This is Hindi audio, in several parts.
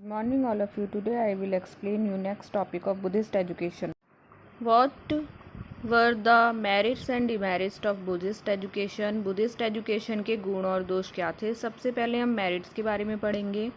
Morning all of you. Today I will explain you next topic of Buddhist education. What were the merits and demerits of Buddhist education? Buddhist education के गुण और दोष क्या थे? सबसे पहले हम merits के बारे में पढ़ेंगे.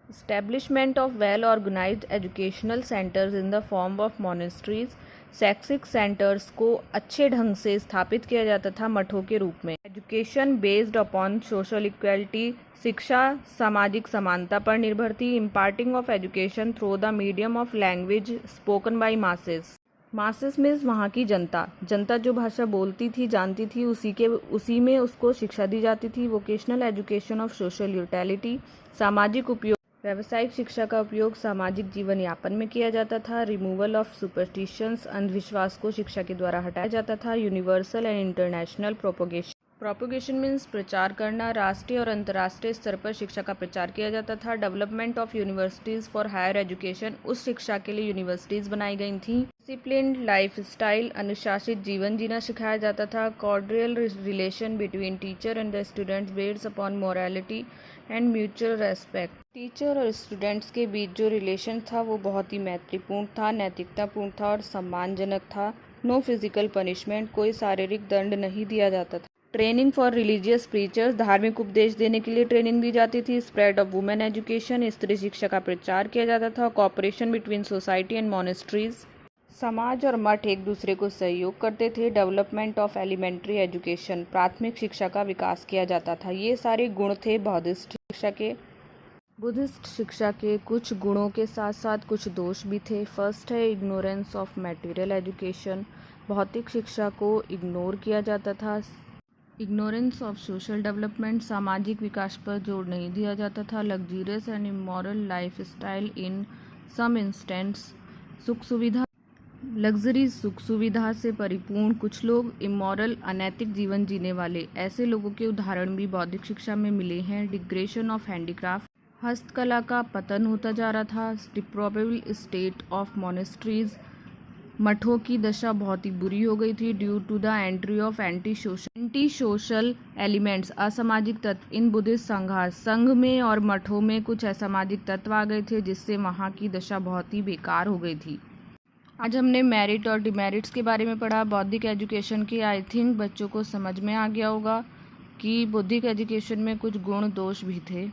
Establishment of well organized educational centers in the form of monasteries. शैक्षिक सेंटर्स को अच्छे ढंग से स्थापित किया जाता था मठों के रूप में. Education based upon social equality. शिक्षा सामाजिक समानता पर निर्भर थी. Imparting of education through the medium of language spoken by masses. Masses means वहाँ की जनता. जनता जो भाषा बोलती थी जानती थी उसी में उसको शिक्षा दी जाती थी. Vocational education of social utility. सामाजिक उपयोग. व्यावसायिक शिक्षा का उपयोग सामाजिक जीवन यापन में किया जाता था. Removal of superstitions. अंधविश्वास को शिक्षा के द्वारा हटाया जाता था. Universal and international propagation. Propagation means प्रचार करना. राष्ट्रीय और अंतर्राष्ट्रीय स्तर पर शिक्षा का प्रचार किया जाता था. Development of universities for higher education. उस शिक्षा के लिए यूनिवर्सिटीज बनाई गई थी. Disciplined life style. अनुशासित जीवन जीना सिखाया जाता था. Cordial relation between teacher and the students based upon morality and mutual respect. Teacher और स्टूडेंट्स के बीच जो रिलेशन था वो बहुत ही मैत्रीपूर्ण था, नैतिकतापूर्ण था और सम्मानजनक था. No physical punishment. कोई शारीरिक दंड नहीं दिया जाता था. Training for religious preachers. धार्मिक उपदेश देने के लिए ट्रेनिंग दी जाती थी. Spread of women education. स्त्री शिक्षा का प्रचार किया जाता था. Cooperation between society and monasteries. समाज और मठ एक दूसरे को सहयोग करते थे. Development of elementary education. प्राथमिक शिक्षा का विकास किया जाता था. ये सारे गुण थे बौद्धिस्ट शिक्षा के. बुद्धिस्ट शिक्षा के कुछ गुणों के साथ साथ कुछ दोष भी थे. फर्स्ट है इग्नोरेंस ऑफ मटेरियल एजुकेशन. भौतिक शिक्षा को इग्नोर किया जाता था. Ignorance of social development. सामाजिक विकास पर जोर नहीं दिया जाता था. Luxurious and immoral life style in some instances. सुख सुविधा. लग्जरी सुख सुविधा से परिपूर्ण. कुछ लोग इमोरल अनैतिक जीवन जीने वाले. ऐसे लोगों के उदाहरण भी बौद्धिक शिक्षा में मिले हैं. Degradation of handicraft. हस्तकला का पतन होता जा रहा था. Deplorable state of monasteries. मठों की दशा बहुत ही बुरी हो गई थी. Due to the entry of anti social elements. असामाजिक तत्व इन बुद्धिस्ट संघास. संघ में और मठों में कुछ असामाजिक तत्व आ गए थे जिससे वहाँ की दशा बहुत ही बेकार हो गई थी. आज हमने मेरिट और डिमेरिट्स के बारे में पढ़ा बौद्धिक एजुकेशन की. आई थिंक बच्चों को समझ में आ गया होगा कि बौद्धिक एजुकेशन में कुछ गुण दोष भी थे.